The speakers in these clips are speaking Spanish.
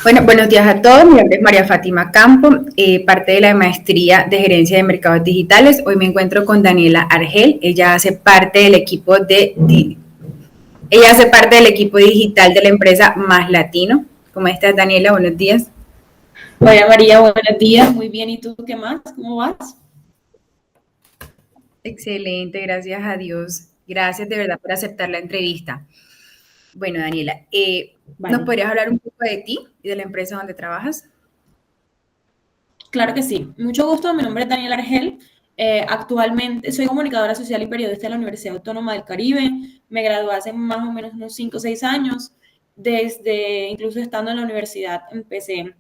Bueno, buenos días a todos. Mi nombre es María Fátima Campo, parte de la maestría de gerencia de mercados digitales. Hoy me encuentro con Daniela Argel. Ella hace parte del equipo digital de la empresa Más Latino. ¿Cómo estás, Daniela? Buenos días. Hola María, buenos días. Muy bien, ¿y tú qué más? ¿Cómo vas? Excelente, gracias a Dios. Gracias de verdad por aceptar la entrevista. Bueno, Daniela, ¿nos Vale, podrías hablar un poco de ti y de la empresa donde trabajas? claro que sí. Mucho gusto, mi nombre es Daniela Argel. Actualmente soy comunicadora social y periodista de la Universidad Autónoma del Caribe. Me gradué hace más o menos unos 5 o 6 años. Desde incluso estando en la universidad empecé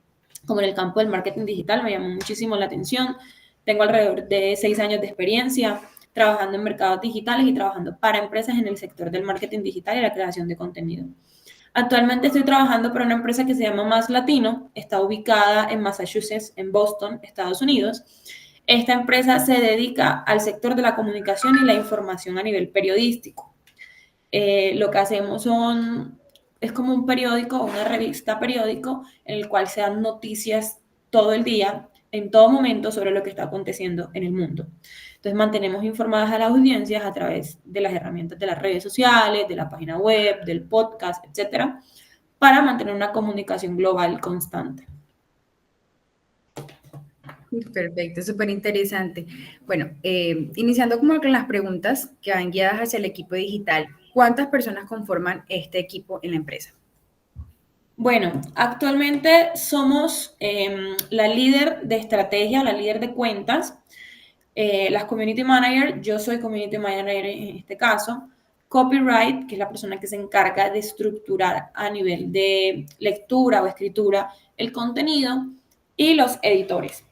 como en el campo del marketing digital, me llamó muchísimo la atención. Tengo alrededor de 6 años de experiencia trabajando en mercados digitales y trabajando para empresas en el sector del marketing digital y la creación de contenido. Actualmente estoy trabajando para una empresa que se llama Más Latino, está ubicada en Massachusetts, en Boston, Estados Unidos. Esta empresa se dedica al sector de la comunicación y la información a nivel periodístico. Lo que hacemos es como un periódico, una revista periódico, en el cual se dan noticias todo el día, en todo momento, sobre lo que está aconteciendo en el mundo. Entonces mantenemos informadas a las audiencias a través de las herramientas de las redes sociales, de la página web, del podcast, etcétera, para mantener una comunicación global constante. Perfecto, súper interesante. Bueno, iniciando como con las preguntas que van guiadas hacia el equipo digital, ¿cuántas personas conforman este equipo en la empresa? Bueno, actualmente somos la líder de estrategia, la líder de cuentas, las community manager, yo soy community manager en este caso, copyright, que es la persona que se encarga de estructurar a nivel de lectura o escritura el contenido, y los editores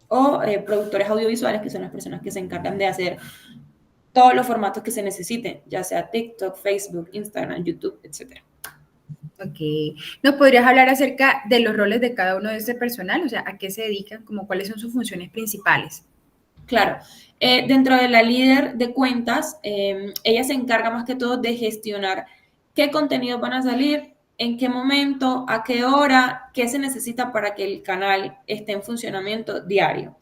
o productores audiovisuales, que son las personas que se encargan de hacer todos los formatos que se necesiten, ya sea TikTok, Facebook, Instagram, YouTube, etc. Ok, ¿nos podrías hablar acerca de los roles de cada uno de este personal? O sea, ¿a qué se dedican? Como cuáles son sus funciones principales. Claro, dentro de la líder de cuentas, ella se encarga más que todo de gestionar qué contenidos van a salir, en qué momento, a qué hora, qué se necesita para que el canal esté en funcionamiento diario.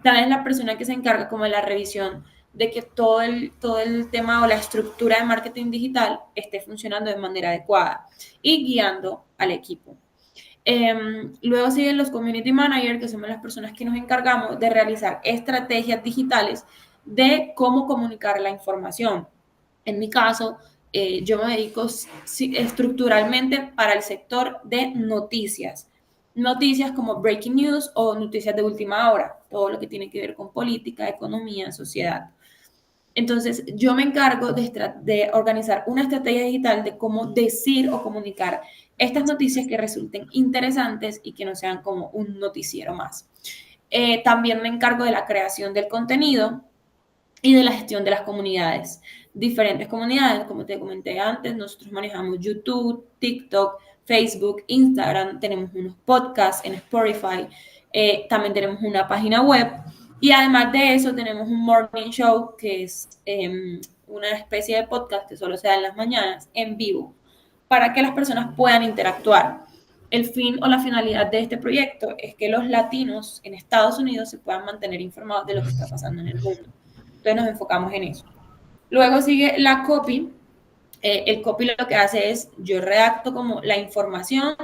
También es la persona que se encarga como de la revisión de que todo el tema o la estructura de marketing digital esté funcionando de manera adecuada y guiando al equipo. Luego siguen los community managers, que somos las personas que nos encargamos de realizar estrategias digitales de cómo comunicar la información. En mi caso, yo me dedico estructuralmente para el sector de noticias. Noticias como breaking news o noticias de última hora, todo lo que tiene que ver con política, economía, sociedad. Entonces, yo me encargo de organizar una estrategia digital de cómo decir o comunicar estas noticias que resulten interesantes y que no sean como un noticiero más. También me encargo de la creación del contenido y de la gestión de las comunidades. Diferentes comunidades, como te comenté antes, nosotros manejamos YouTube, TikTok, Facebook, Instagram, tenemos unos podcasts en Spotify, también tenemos una página web y además de eso tenemos un morning show que es una especie de podcast que solo se da en las mañanas en vivo para que las personas puedan interactuar. El fin o la finalidad de este proyecto es que los latinos en Estados Unidos se puedan mantener informados de lo que está pasando en el mundo. Entonces nos enfocamos en eso. Luego sigue la copy. El copy lo que hace es, yo redacto como la información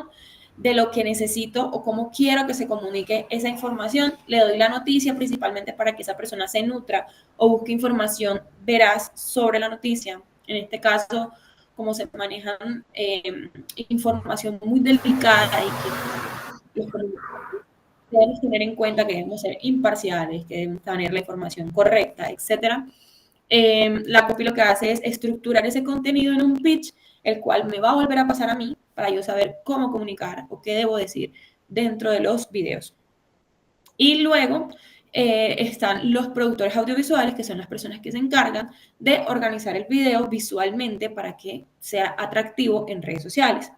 de lo que necesito o cómo quiero que se comunique esa información. Le doy la noticia principalmente para que esa persona se nutra o busque información veraz sobre la noticia. En este caso, como se manejan información muy delicada y que los debemos tener en cuenta que debemos ser imparciales, que debemos tener la información correcta, etcétera. La copy lo que hace es estructurar ese contenido en un pitch, el cual me va a volver a pasar a mí para yo saber cómo comunicar o qué debo decir dentro de los videos. Y luego están los productores audiovisuales, que son las personas que se encargan de organizar el video visualmente para que sea atractivo en redes sociales.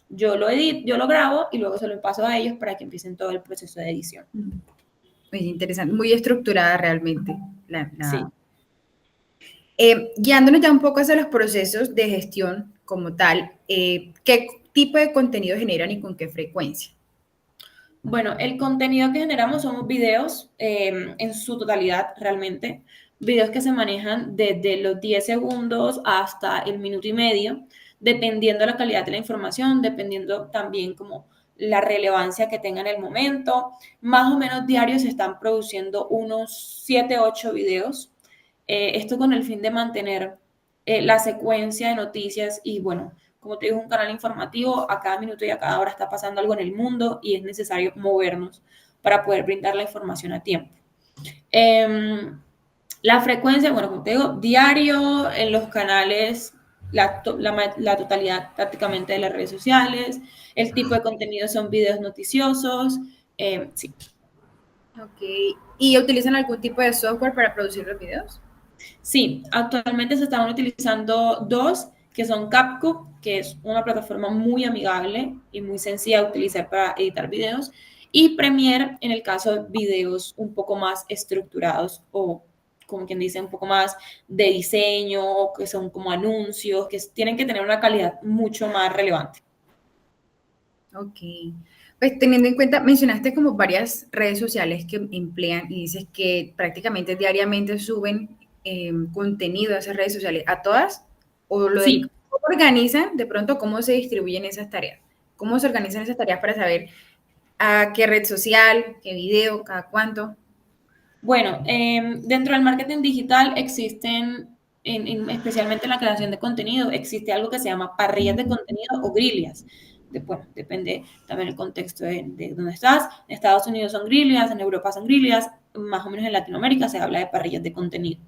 Yo lo edito, yo lo grabo y luego se lo paso a ellos para que empiecen todo el proceso de edición. Muy interesante, muy estructurada realmente. Sí. Guiándonos ya un poco hacia los procesos de gestión como tal, tipo de contenido generan y con qué frecuencia? Bueno, el contenido que generamos somos videos en su totalidad realmente, videos que se manejan desde los 10 segundos hasta el minuto y medio, dependiendo de la calidad de la información, dependiendo también como la relevancia que tenga en el momento. Más o menos diarios se están produciendo unos 7, 8 videos. Esto con el fin de mantener la secuencia de noticias y bueno, como te digo, es un canal informativo, a cada minuto y a cada hora está pasando algo en el mundo y es necesario movernos para poder brindar la información a tiempo. La frecuencia, bueno, como te digo, diario en los canales, la totalidad prácticamente de las redes sociales, el tipo de contenido son videos noticiosos, sí. Ok. ¿Y utilizan algún tipo de software para producir los videos? Sí, actualmente se están utilizando dos, que son CapCut, que es una plataforma muy amigable y muy sencilla de utilizar para editar videos, y Premiere en el caso de videos un poco más estructurados o, como quien dice, un poco más de diseño, que son como anuncios, que tienen que tener una calidad mucho más relevante. Ok. Pues teniendo en cuenta, mencionaste como varias redes sociales que emplean y dices que prácticamente diariamente suben contenido a esas redes sociales. ¿A todas? ¿O Sí, cómo organizan de pronto cómo se distribuyen esas tareas? ¿Cómo se organizan esas tareas para saber a qué red social, qué video, cada cuánto? bueno, dentro del marketing digital existen, especialmente en la creación de contenido, existe algo que se llama parrillas de contenido o grillas. Bueno, depende también el contexto de dónde estás. En Estados Unidos son grillas, en Europa son grillas, más o menos en Latinoamérica se habla de parrillas de contenido.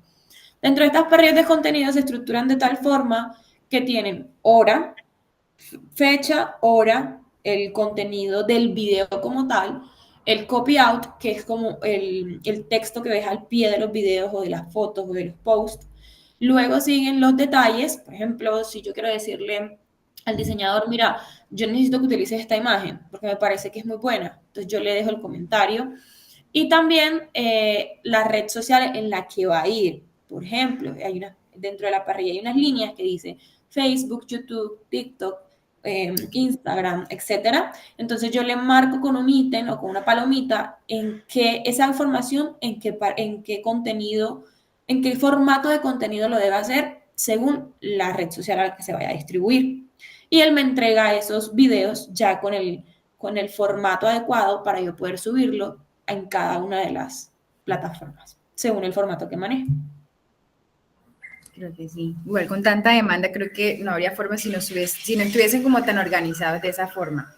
Dentro de estas parrillas de contenido se estructuran de tal forma que tienen hora, fecha, hora, el contenido del video como tal, el copy out, que es como el texto que ves al pie de los videos o de las fotos o de los posts. Luego siguen los detalles, por ejemplo, si yo quiero decirle al diseñador, mira, yo necesito que utilices esta imagen porque me parece que es muy buena, entonces yo le dejo el comentario. Y también la red social en la que va a ir. Por ejemplo, dentro de la parrilla hay unas líneas que dice Facebook, YouTube, TikTok, Instagram, etcétera. Entonces yo le marco con un ítem o con una palomita en qué esa información, en qué contenido, en qué formato de contenido lo debe hacer según la red social a la que se vaya a distribuir. Y él me entrega esos videos ya con el formato adecuado para yo poder subirlo en cada una de las plataformas, según el formato que maneje. Creo que sí. Igual con tanta demanda, creo que no habría forma si no estuviesen como tan organizados de esa forma.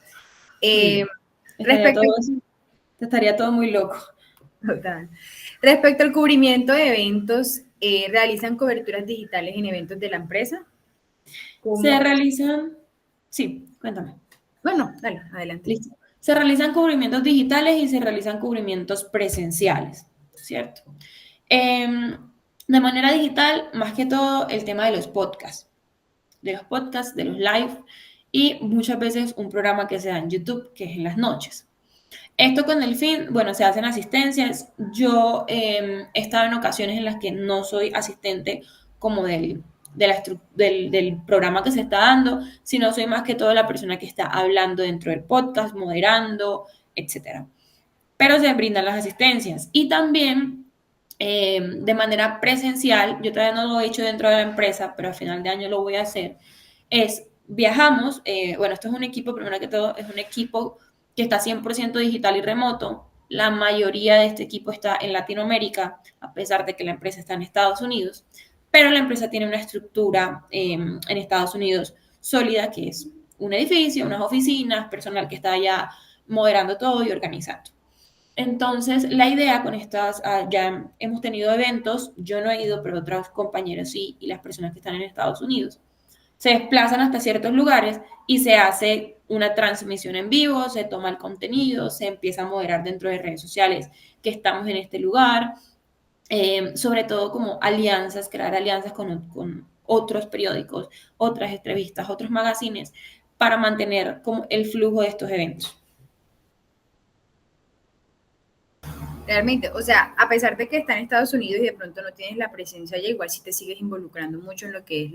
Eh, Sí, estaría respecto, todo, estaría todo muy loco. total. Respecto al cubrimiento de eventos, ¿realizan coberturas digitales en eventos de la empresa? Se ¿Cómo? realizan, sí, cuéntame. Bueno, dale, adelante. Listo. Se realizan cubrimientos digitales y se realizan cubrimientos presenciales, ¿cierto? De manera digital, más que todo, el tema de los live y muchas veces un programa que se da en YouTube, que es en las noches. Esto con el fin, bueno, se hacen asistencias. Yo he estado en ocasiones en las que no soy asistente como del programa que se está dando, sino soy más que todo la persona que está hablando dentro del podcast, moderando, etcétera. Pero se brindan las asistencias. Y también de manera presencial, yo todavía no lo he hecho dentro de la empresa, pero a final de año lo voy a hacer, viajamos, bueno, esto es un equipo, primero que todo, es un equipo que está 100% digital y remoto. La mayoría de este equipo está en Latinoamérica, a pesar de que la empresa está en Estados Unidos, pero la empresa tiene una estructura en Estados Unidos sólida, que es un edificio, unas oficinas, personal que está allá moderando todo y organizando. Entonces, la idea con estas, ya hemos tenido eventos, yo no he ido, pero otros compañeros sí, y las personas que están en Estados Unidos, se desplazan hasta ciertos lugares y se hace una transmisión en vivo, se toma el contenido, se empieza a moderar dentro de redes sociales que estamos en este lugar, sobre todo como alianzas, crear alianzas con otros periódicos, otras entrevistas, otros magazines, para mantener como el flujo de estos eventos. Realmente, o sea, a pesar de que está en Estados Unidos y de pronto no tienes la presencia allá, igual sí te sigues involucrando mucho en lo que es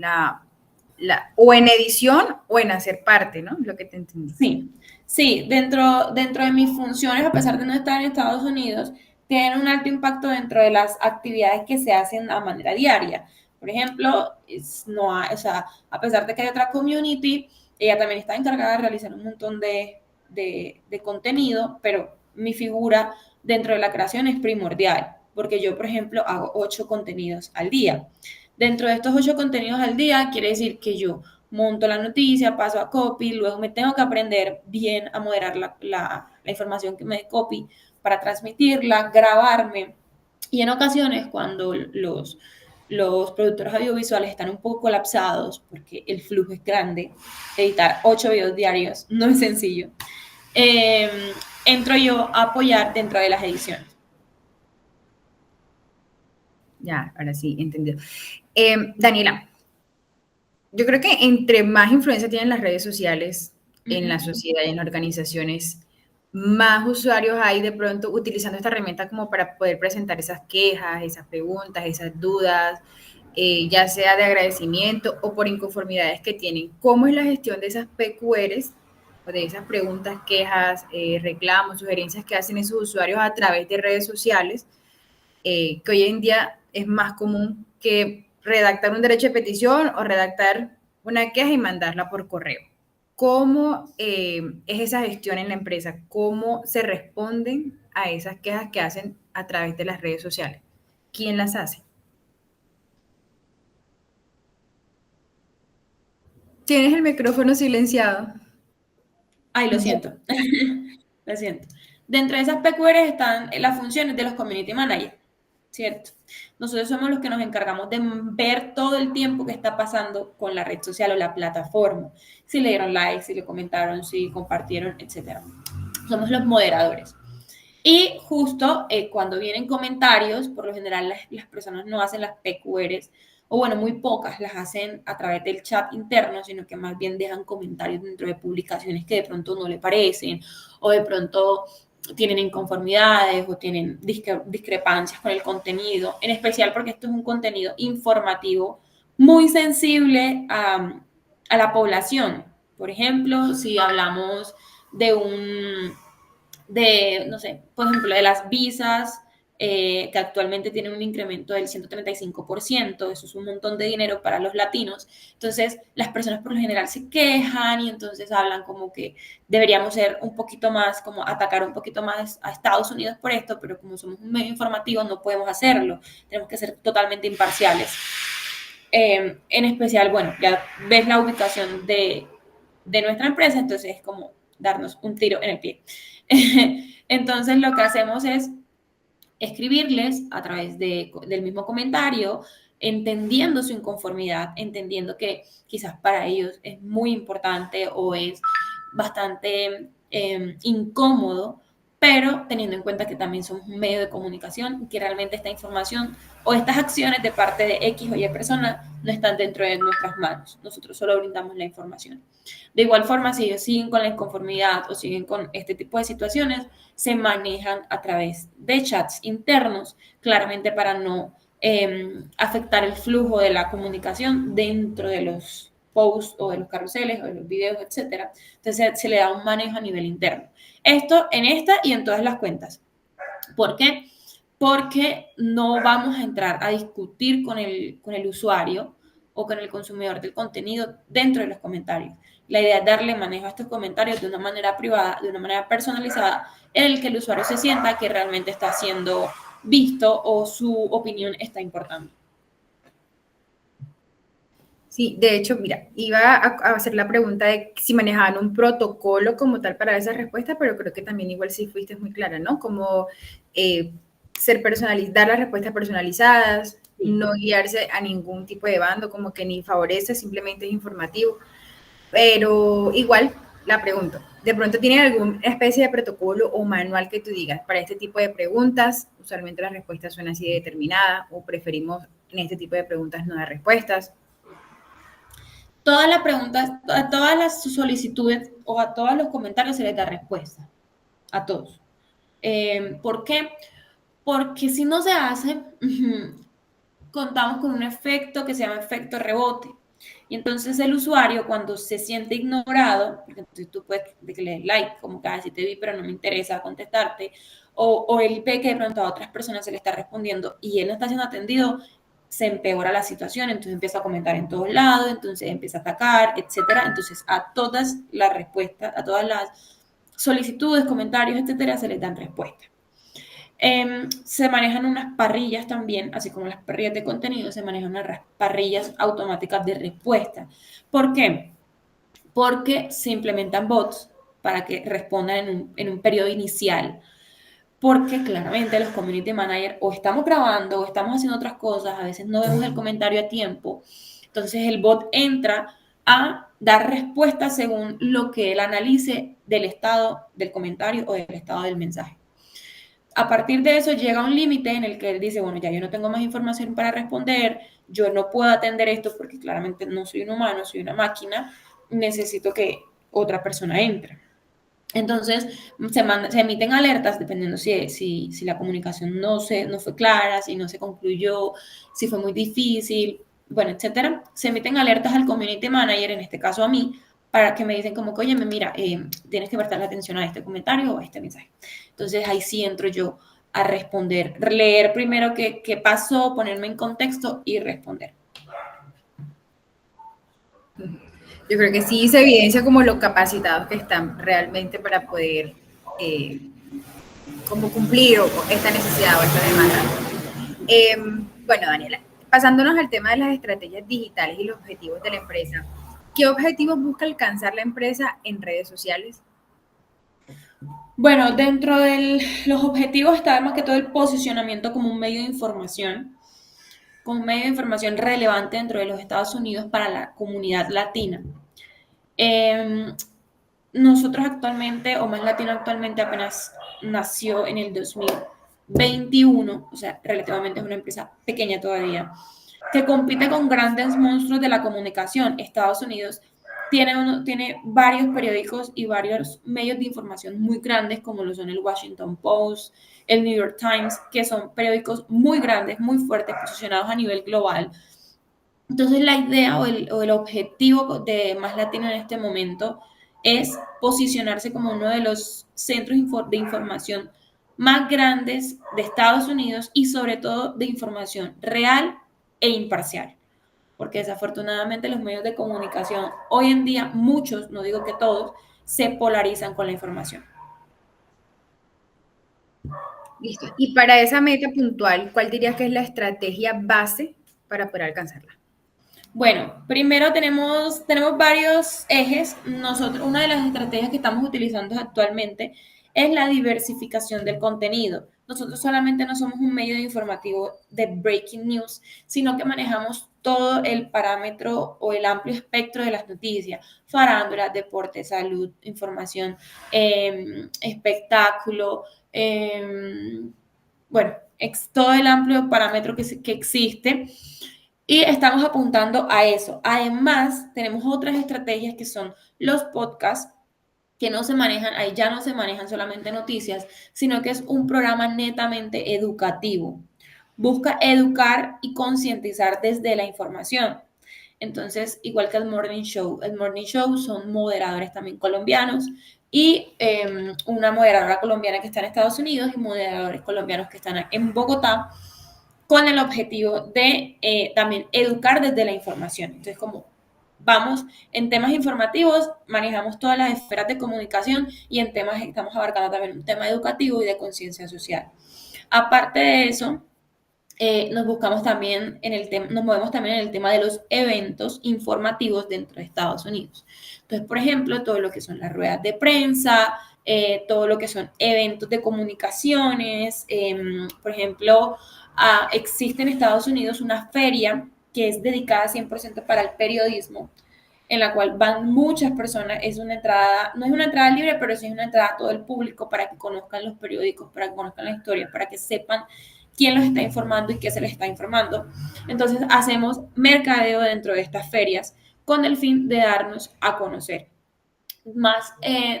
o en edición o en hacer parte, ¿no? Lo que te entendí. Sí, sí, dentro de mis funciones, a pesar de no estar en Estados Unidos, tienen un alto impacto dentro de las actividades que se hacen a manera diaria. Por ejemplo, no o sea, a pesar de que hay otra community, ella también está encargada de realizar un montón de contenido, pero mi figura dentro de la creación es primordial, porque yo, por ejemplo, hago 8 contenidos al día. Dentro de estos 8 contenidos al día, quiere decir que yo monto la noticia, paso a copy, luego me tengo que aprender bien a moderar la información que me dé copy para transmitirla, grabarme. Y en ocasiones, cuando los productores audiovisuales están un poco colapsados, porque el flujo es grande, editar 8 videos diarios no es sencillo, eh, entro yo a apoyar dentro de las ediciones. Ya, ahora sí, entendido. Daniela, yo creo que entre más influencia tienen las redes sociales en la Ujú. sociedad y en las organizaciones, más usuarios hay de pronto utilizando esta herramienta como para poder presentar esas quejas, esas preguntas, esas dudas, ya sea de agradecimiento o por inconformidades que tienen. ¿Cómo es la gestión de esas PQRs o de esas preguntas, quejas, reclamos, sugerencias que hacen esos usuarios a través de redes sociales? Que hoy en día es más común que redactar un derecho de petición o redactar una queja y mandarla por correo. ¿Cómo es esa gestión en la empresa? ¿Cómo se responden a esas quejas que hacen a través de las redes sociales? ¿Quién las hace? Tienes el micrófono silenciado. Ay, lo siento. Lo siento. Dentro de esas PQRs están las funciones de los community managers, ¿cierto? Nosotros somos los que nos encargamos de ver todo el tiempo que está pasando con la red social o la plataforma. Si le dieron like, si le comentaron, si compartieron, etcétera. Somos los moderadores. Y justo cuando vienen comentarios, por lo general las personas no hacen las PQRs, o bueno, muy pocas las hacen a través del chat interno, sino que más bien dejan comentarios dentro de publicaciones que de pronto no le parecen, o de pronto tienen inconformidades o tienen discrepancias con el contenido, en especial porque esto es un contenido informativo muy sensible a la población. Por ejemplo, si hablamos de no sé, por ejemplo, de las visas, que actualmente tienen un incremento del 135%, eso es un montón de dinero para los latinos. Entonces, las personas por lo general se quejan y entonces hablan como que deberíamos ser un poquito más, como atacar un poquito más a Estados Unidos por esto, pero como somos un medio informativo no podemos hacerlo, tenemos que ser totalmente imparciales. En especial, bueno, ya ves la ubicación de nuestra empresa, entonces es como darnos un tiro en el pie. Entonces lo que hacemos es escribirles a través del mismo comentario, entendiendo su inconformidad, entendiendo que quizás para ellos es muy importante o es bastante incómodo, pero teniendo en cuenta que también somos un medio de comunicación, que realmente esta información o estas acciones de parte de X o Y persona no están dentro de nuestras manos. Nosotros solo brindamos la información. De igual forma, si ellos siguen con la inconformidad o siguen con este tipo de situaciones, se manejan a través de chats internos, claramente para no afectar el flujo de la comunicación dentro de los posts o de los carruseles o de los videos, etcétera. Entonces se le da un manejo a nivel interno. Esto en esta y en todas las cuentas. ¿Por qué? Porque no vamos a entrar a discutir con el usuario o con el consumidor del contenido dentro de los comentarios. La idea es darle manejo a estos comentarios de una manera privada, de una manera personalizada, en el que el usuario se sienta que realmente está siendo visto o su opinión está importando. Sí, de hecho, mira, iba a hacer la pregunta de si manejaban un protocolo como tal para esa respuesta, pero creo que también igual sí fuiste muy clara, ¿no? Como ser dar las respuestas personalizadas, Sí. no guiarse a ningún tipo de bando, como que ni favorece, simplemente es informativo. Pero igual, la pregunto, ¿de pronto tienen alguna especie de protocolo o manual que tú digas para este tipo de preguntas? Usualmente las respuestas son así determinadas o preferimos en este tipo de preguntas no dar respuestas. Todas las preguntas, a todas las solicitudes o a todos los comentarios se les da respuesta. A todos. ¿Por qué? Porque si no se hace, contamos con un efecto que se llama efecto rebote. Y entonces el usuario, cuando se siente ignorado, porque entonces tú puedes de que le des like, como que así te vi, pero no me interesa contestarte, o él ve que de pronto a otras personas se le está respondiendo y él no está siendo atendido, se empeora la situación, entonces empieza a comentar en todos lados, entonces empieza a atacar, etcétera. Entonces a todas las respuestas, a todas las solicitudes, comentarios, etcétera, se les dan respuestas. Se manejan unas parrillas también, así como las parrillas de contenido, se manejan unas parrillas automáticas de respuesta. ¿Por qué? Porque se implementan bots para que respondan en un periodo inicial. Porque claramente los community managers o estamos grabando o estamos haciendo otras cosas, a veces no vemos el comentario a tiempo. Entonces el bot entra a dar respuesta según lo que él analice del estado del comentario o del estado del mensaje. A partir de eso llega un límite en el que él dice, bueno, ya yo no tengo más información para responder, yo no puedo atender esto porque claramente no soy un humano, soy una máquina, necesito que otra persona entre. Entonces, se emiten alertas dependiendo si la comunicación no fue clara, si no se concluyó, si fue muy difícil, bueno, etcétera. Se emiten alertas al community manager, en este caso a mí, para que me dicen como que, oye, mira, tienes que prestar atención a este comentario o a este mensaje. Entonces, ahí sí entro yo a responder, leer primero qué pasó, ponerme en contexto y responder. Yo creo que sí se evidencia como lo capacitados que están realmente para poder como cumplir esta necesidad o esta demanda. Bueno, Daniela, pasándonos al tema de las estrategias digitales y los objetivos de la empresa, ¿qué objetivos busca alcanzar la empresa en redes sociales? Bueno, dentro de los objetivos está más que todo el posicionamiento como un medio de información, como un medio de información relevante dentro de los Estados Unidos para la comunidad latina. Nosotros actualmente, o Más Latino actualmente, apenas nació en el 2021, o sea, relativamente es una empresa pequeña todavía, que compite con grandes monstruos de la comunicación. Estados Unidos tiene varios periódicos y varios medios de información muy grandes, como lo son el Washington Post, el New York Times, que son periódicos muy grandes, muy fuertes, posicionados a nivel global. Entonces, la idea o el objetivo de Más Latino en este momento es posicionarse como uno de los centros de información más grandes de Estados Unidos y sobre todo de información real e imparcial. Porque desafortunadamente los medios de comunicación hoy en día, muchos, no digo que todos, se polarizan con la información. Listo. Y para esa meta puntual, ¿cuál dirías que es la estrategia base para poder alcanzarla? Bueno, primero tenemos varios ejes. Nosotros, una de las estrategias que estamos utilizando actualmente es la diversificación del contenido. Nosotros solamente no somos un medio de informativo de breaking news, sino que manejamos todo el parámetro o el amplio espectro de las noticias, farándula, deporte, salud, información, espectáculo, bueno, todo el amplio parámetro que existe. Y estamos apuntando a eso. Además, tenemos otras estrategias que son los podcasts, que no se manejan, ahí ya no se manejan solamente noticias, sino que es un programa netamente educativo. Busca educar y concientizar desde la información. Entonces, igual que el Morning Show son moderadores también colombianos y una moderadora colombiana que está en Estados Unidos y moderadores colombianos que están en Bogotá con el objetivo de también educar desde la información. Entonces, como vamos en temas informativos, manejamos todas las esferas de comunicación y en temas estamos abarcando también un tema educativo y de conciencia social. Aparte de eso, nos movemos también en el tema de los eventos informativos dentro de Estados Unidos. Entonces, por ejemplo, todo lo que son las ruedas de prensa, todo lo que son eventos de comunicaciones, por ejemplo, existe en Estados Unidos una feria que es dedicada 100% para el periodismo, en la cual van muchas personas, es una entrada, no es una entrada libre, pero sí es una entrada a todo el público para que conozcan los periódicos, para que conozcan la historia, para que sepan quién los está informando y qué se les está informando. Entonces hacemos mercadeo dentro de estas ferias con el fin de darnos a conocer más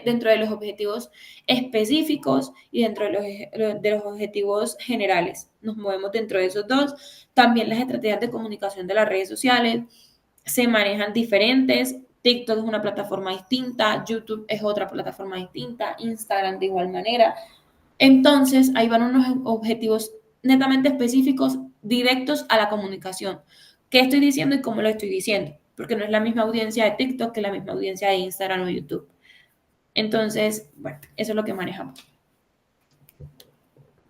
dentro de los objetivos específicos y dentro de los objetivos generales. Nos movemos dentro de esos dos. También las estrategias de comunicación de las redes sociales. se manejan diferentes. TikTok es una plataforma distinta, YouTube es otra plataforma distinta, Instagram de igual manera. Entonces, ahí van unos objetivos netamente específicos, directos a la comunicación. ¿Qué estoy diciendo y cómo lo estoy diciendo? Porque no es la misma audiencia de TikTok que la misma audiencia de Instagram o YouTube. Entonces, bueno, eso es lo que manejamos.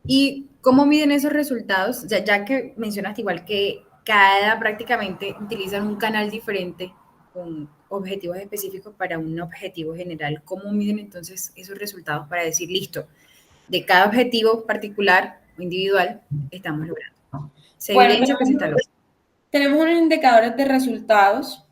¿Y cómo miden esos resultados? Ya que mencionaste igual que cada prácticamente utilizan un canal diferente con objetivos específicos para un objetivo general. ¿Cómo miden entonces esos resultados para decir, listo, de cada objetivo particular o individual estamos logrando? ¿Se Bueno, evidencia que se está logrando? tenemos unos indicadores de resultados.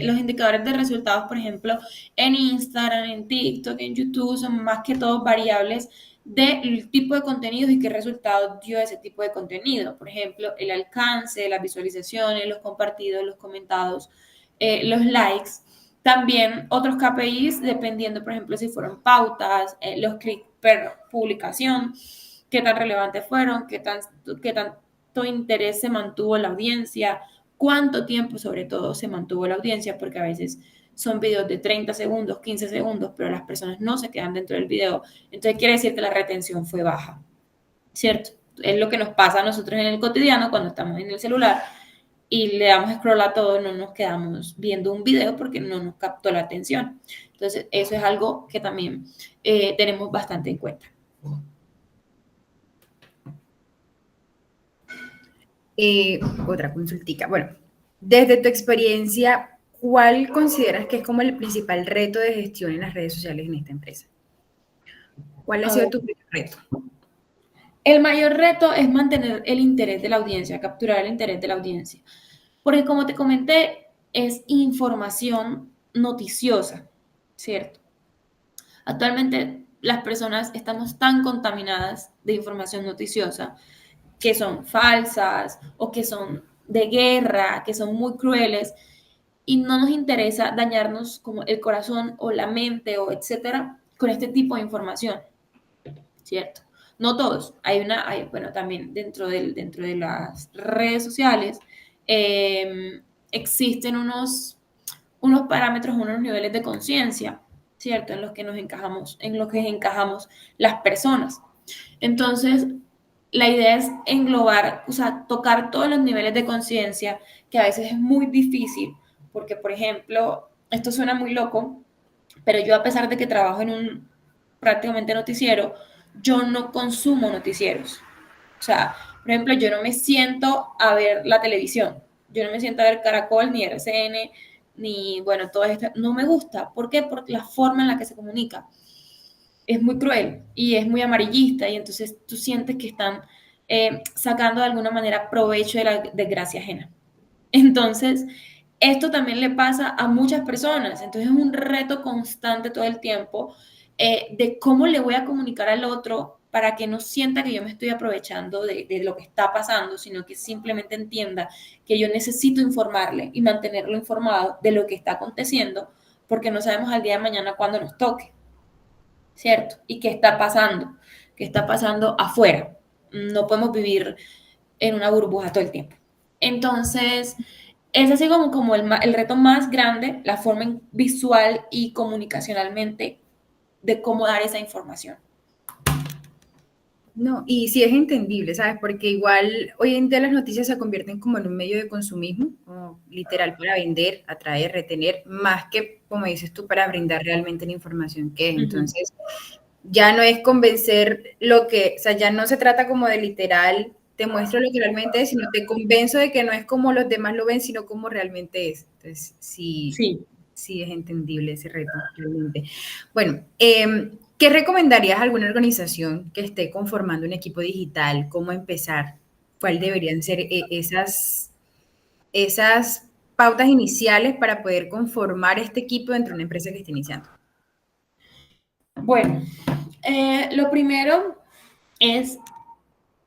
Los indicadores de resultados, por ejemplo, en Instagram, en TikTok, en YouTube, son más que todo variables del tipo de contenidos y qué resultados dio ese tipo de contenido. Por ejemplo, el alcance, las visualizaciones, los compartidos, los comentados, los likes. También otros KPIs, dependiendo, por ejemplo, si fueron pautas, los clics per publicación, qué tan relevantes fueron, qué tanto interés se mantuvo en la audiencia, cuánto tiempo sobre todo se mantuvo la audiencia, porque a veces son videos de 30 segundos, 15 segundos, pero las personas no se quedan dentro del video. Entonces quiere decir que la retención fue baja, ¿cierto? Es lo que nos pasa a nosotros en el cotidiano cuando estamos en el celular y le damos scroll a todo, no nos quedamos viendo un video porque no nos captó la atención. Entonces eso es algo que también tenemos bastante en cuenta. Otra consultica. Bueno, desde tu experiencia, ¿cuál consideras que es como el principal reto de gestión en las redes sociales en esta empresa? ¿Cuál ha A sido ver, tu primer reto? el mayor reto es mantener el interés de la audiencia, capturar el interés de la audiencia. Porque como te comenté, es información noticiosa, ¿cierto? Actualmente las personas estamos tan contaminadas de información noticiosa que son falsas o que son de guerra, que son muy crueles y no nos interesa dañarnos como el corazón o la mente o etcétera con este tipo de información, ¿cierto? No todos, bueno, también dentro de las redes sociales eh, existen unos parámetros, unos niveles de conciencia, ¿cierto? En los que nos encajamos, en los que encajamos las personas. Entonces, la idea es englobar, o sea, tocar todos los niveles de conciencia, que a veces es muy difícil, porque, por ejemplo, esto suena muy loco, pero yo a pesar de que trabajo en un prácticamente noticiero, yo no consumo noticieros. O sea, por ejemplo, yo no me siento a ver la televisión, yo no me siento a ver Caracol, ni RCN, ni, bueno, todo esto, no me gusta. ¿Por qué? Porque la forma en la que se comunica es muy cruel y es muy amarillista y entonces tú sientes que están sacando de alguna manera provecho de la desgracia ajena. Entonces, esto también le pasa a muchas personas, entonces es un reto constante todo el tiempo de cómo le voy a comunicar al otro para que no sienta que yo me estoy aprovechando de lo que está pasando, sino que simplemente entienda que yo necesito informarle y mantenerlo informado de lo que está aconteciendo, porque no sabemos al día de mañana cuándo nos toque, ¿cierto? Y qué está pasando afuera. No podemos vivir en una burbuja todo el tiempo. Entonces, es así como el reto más grande, la forma visual y comunicacionalmente de cómo dar esa información. No, y sí es entendible, ¿sabes? Porque igual hoy en día las noticias se convierten como en un medio de consumismo, como literal para vender, atraer, retener, más que, como dices tú, para brindar realmente la información que es. Uh -huh. Entonces, ya no es convencer lo que, o sea, ya no se trata como de literal, te muestro lo que realmente es, sino te convenzo de que no es como los demás lo ven, sino como realmente es. Entonces, sí, Sí. sí es entendible ese reto, realmente. Bueno, ¿qué recomendarías a alguna organización que esté conformando un equipo digital? ¿Cómo empezar? ¿Cuál deberían ser esas pautas iniciales para poder conformar este equipo dentro de una empresa que esté iniciando? Bueno, lo primero es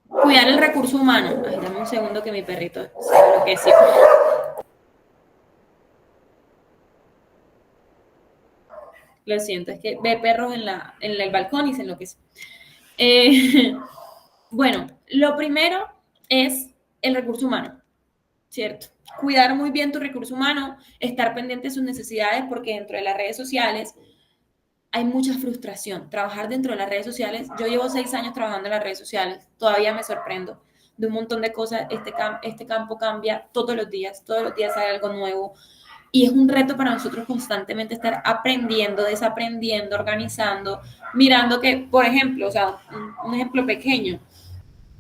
cuidar el recurso humano. Ay, dame un segundo que mi perrito se enloqueció. Lo siento, es que ve perros en el balcón y se enloquece. Eh, bueno, lo primero es el recurso humano. ¿cierto? Cuidar muy bien tu recurso humano, estar pendiente de sus necesidades, porque dentro de las redes sociales hay mucha frustración. Trabajar dentro de las redes sociales, yo llevo 6 años trabajando en las redes sociales, todavía me sorprendo de un montón de cosas. Este campo cambia todos los días hay algo nuevo. Y es un reto para nosotros constantemente estar aprendiendo, desaprendiendo, organizando, mirando que, por ejemplo, o sea, un ejemplo pequeño,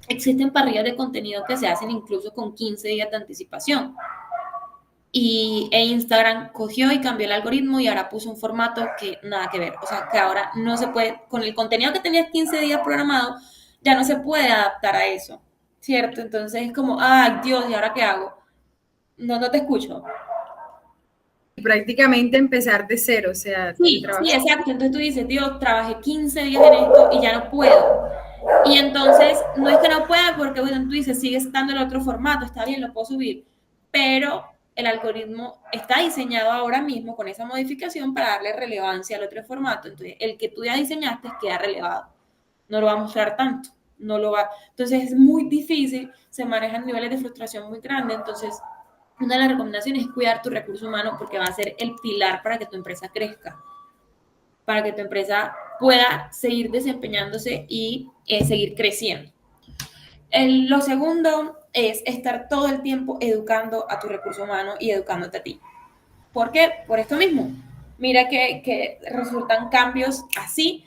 existen parrillas de contenido que se hacen incluso con 15 días de anticipación. E Instagram cogió y cambió el algoritmo y ahora puso un formato que nada que ver. O sea, que ahora no se puede, con el contenido que tenías 15 días programado, ya no se puede adaptar a eso, ¿cierto? Entonces es como, ay Dios, ¿y ahora qué hago? No, no te escucho. Prácticamente empezar de cero, o sea, Sí, trabajar. sí, exacto. Entonces tú dices, Dios, trabajé 15 días en esto y ya no puedo. Y entonces, no es que no pueda, porque bueno, tú dices, sigue estando el otro formato, está bien, lo puedo subir, pero el algoritmo está diseñado ahora mismo con esa modificación para darle relevancia al otro formato. Entonces, el que tú ya diseñaste queda relevado. No lo va a mostrar tanto, no lo va. Entonces, es muy difícil, se manejan niveles de frustración muy grandes. Entonces, una de las recomendaciones es cuidar tu recurso humano porque va a ser el pilar para que tu empresa crezca, para que tu empresa pueda seguir desempeñándose y seguir creciendo. Lo segundo es estar todo el tiempo educando a tu recurso humano y educándote a ti. ¿Por qué? Por esto mismo. Mira que resultan cambios así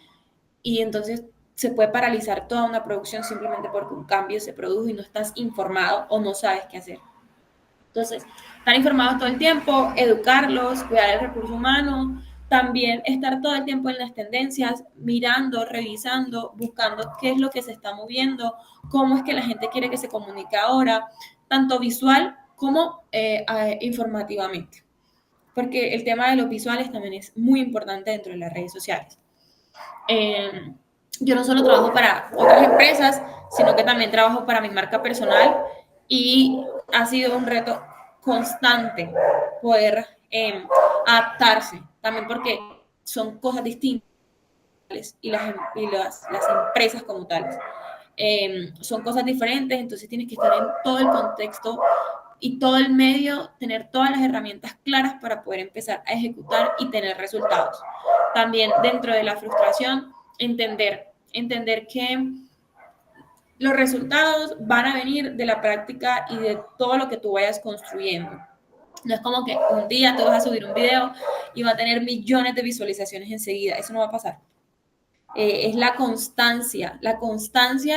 y entonces se puede paralizar toda una producción simplemente porque un cambio se produjo y no estás informado o no sabes qué hacer. Entonces, estar informados todo el tiempo, educarlos, cuidar el recurso humano, también estar todo el tiempo en las tendencias, mirando, revisando, buscando qué es lo que se está moviendo, cómo es que la gente quiere que se comunique ahora, tanto visual como informativamente. Porque el tema de los visuales también es muy importante dentro de las redes sociales. Eh, yo no solo trabajo para otras empresas, sino que también trabajo para mi marca personal y ha sido un reto constante poder adaptarse, también porque son cosas distintas y las empresas como tales. Son cosas diferentes, entonces tienes que estar en todo el contexto y todo el medio, tener todas las herramientas claras para poder empezar a ejecutar y tener resultados. También dentro de la frustración, entender que los resultados van a venir de la práctica y de todo lo que tú vayas construyendo. No es como que un día tú vas a subir un video y va a tener millones de visualizaciones enseguida. Eso no va a pasar. Es la constancia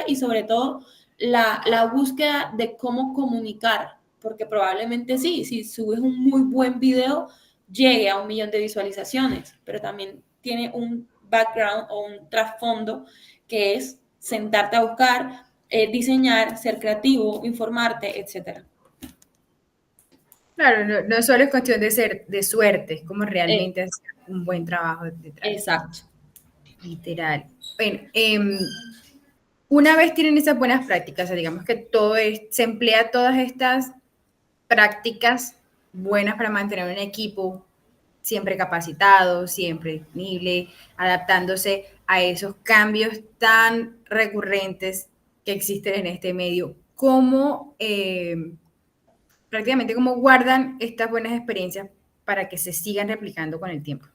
y sobre todo la búsqueda de cómo comunicar, porque probablemente sí, si subes un muy buen video, llegue a 1 millón de visualizaciones, pero también tiene un background o un trasfondo que es sentarte a buscar, diseñar, ser creativo, informarte, etcétera. Claro, no, no solo es cuestión de ser de suerte, es como Eh, realmente hacer un buen trabajo detrás, exacto. literal. Bueno, una vez tienen esas buenas prácticas, o sea, digamos que se emplea todas estas prácticas buenas para mantener un equipo siempre capacitado, siempre disponible, adaptándose a esos cambios tan recurrentes que existen en este medio. ¿Cómo prácticamente cómo guardan estas buenas experiencias para que se sigan replicando con el tiempo?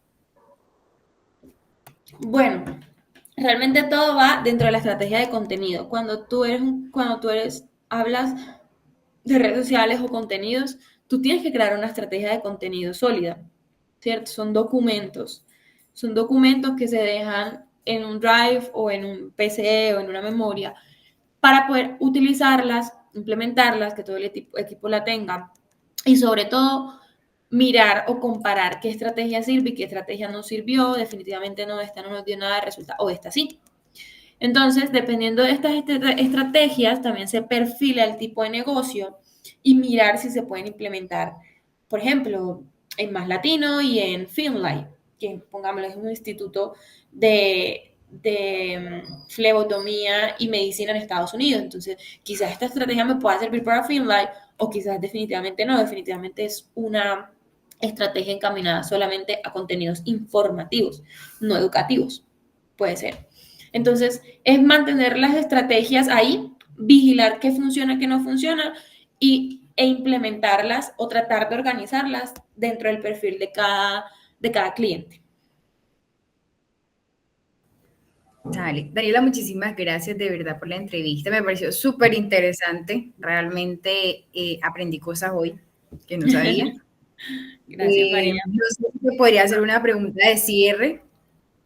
Bueno, realmente todo va dentro de la estrategia de contenido. Hablas de redes sociales o contenidos, tú tienes que crear una estrategia de contenido sólida, ¿cierto? Son documentos que se dejan en un drive o en un PC o en una memoria para poder utilizarlas, implementarlas, que todo el equipo la tenga y sobre todo mirar o comparar qué estrategia sirve y qué estrategia no sirvió, definitivamente no, esta no nos dio nada de resultado o esta sí. Entonces, dependiendo de estas estrategias, también se perfila el tipo de negocio y mirar si se pueden implementar, por ejemplo, en Más Latino y en Filmlight, que pongámoslo es un instituto de flebotomía y medicina en Estados Unidos. Entonces, quizás esta estrategia me pueda servir para Filmlight o quizás definitivamente no, definitivamente es una estrategia encaminada solamente a contenidos informativos, no educativos, puede ser. Entonces, es mantener las estrategias ahí, vigilar qué funciona, qué no funciona y e implementarlas o tratar de organizarlas dentro del perfil de cada cliente. Dale. Daniela, muchísimas gracias de verdad por la entrevista. Me pareció súper interesante. Realmente aprendí cosas hoy que no sabía. Gracias, María. No sé si te podría hacer una pregunta de cierre,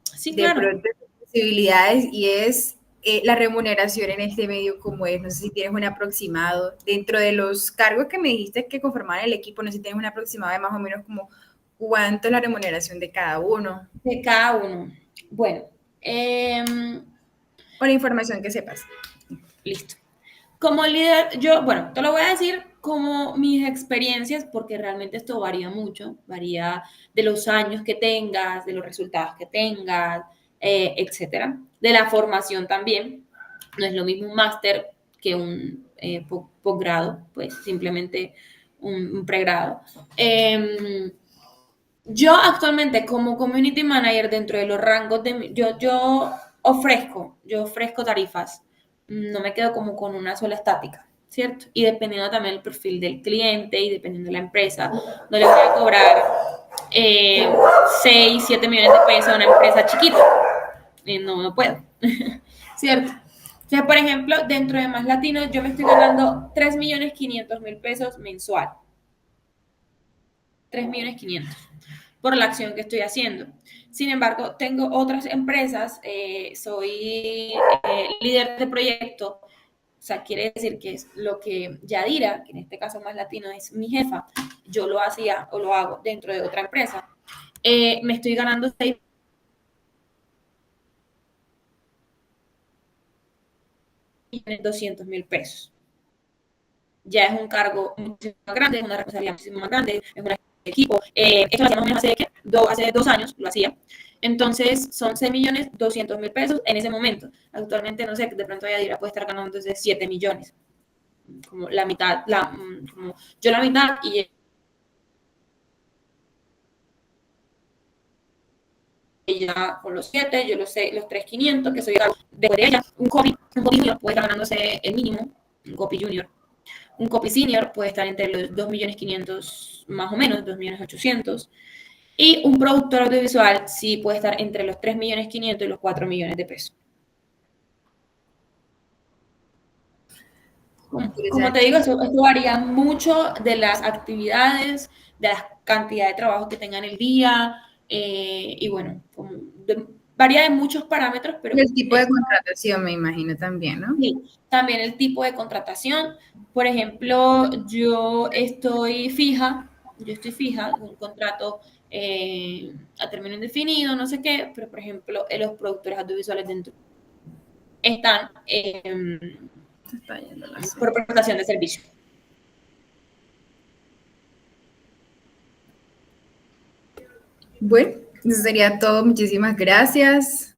Sí, de claro. pronto de posibilidades, y es la remuneración en este medio, ¿cómo es? No sé si tienes un aproximado dentro de los cargos que me dijiste que conformaban el equipo, no sé si tienes un aproximado de más o menos como cuánto es la remuneración de cada uno, De cada uno. Bueno, eh, o la información que sepas. listo. Como líder, yo, bueno, te lo voy a decir como mis experiencias, porque realmente esto varía mucho, varía de los años que tengas, de los resultados que tengas, etcétera. De la formación también. No es lo mismo un máster que un posgrado, pues simplemente un pregrado. Yo actualmente como community manager dentro de los rangos de yo ofrezco tarifas, no me quedo como con una sola estática, ¿cierto? Y dependiendo también del perfil del cliente y dependiendo de la empresa, no le voy a cobrar 6, 7 millones de pesos a una empresa chiquita. No, no puedo, ¿cierto? O sea, por ejemplo, dentro de Más Latinos yo me estoy ganando 3.500.000 pesos mensual. 3.500.000 por la acción que estoy haciendo. Sin embargo, tengo otras empresas, soy líder de proyecto, o sea, quiere decir que es lo que Yadira, que en este caso Más Latino es mi jefa, yo lo hacía o lo hago dentro de otra empresa. Me estoy ganando 6.200.000 pesos. Ya es un cargo mucho más grande, es una responsabilidad muchísimo más grande, es un equipo. Esto lo hacía más o menos hace 2 años, lo hacía. Entonces son 6.200.000 pesos en ese momento. Actualmente, no sé, de pronto Yadira puede estar ganando entonces 7 millones, como la mitad, como yo la mitad y ella con los 7, yo los 3.500, que soy de ella. Un copy junior puede estar ganándose el mínimo, un copy junior. Un copy senior puede estar entre los 2.500.000 más o menos, 2.800.000. Y un productor audiovisual sí puede estar entre los 3.500.000 y los 4 millones de pesos. Como te Interesante. digo, esto varía mucho de las actividades, de la cantidad de trabajo que tengan el día, y bueno, varía de muchos parámetros, pero Y el tipo de es, contratación, me imagino también, ¿no? sí, también el tipo de contratación. Por ejemplo, yo estoy fija, un contrato a término indefinido, no sé qué, pero por ejemplo, los productores audiovisuales dentro están Se está yendo la por señal. prestación de servicio. Bueno, eso sería todo. Muchísimas gracias.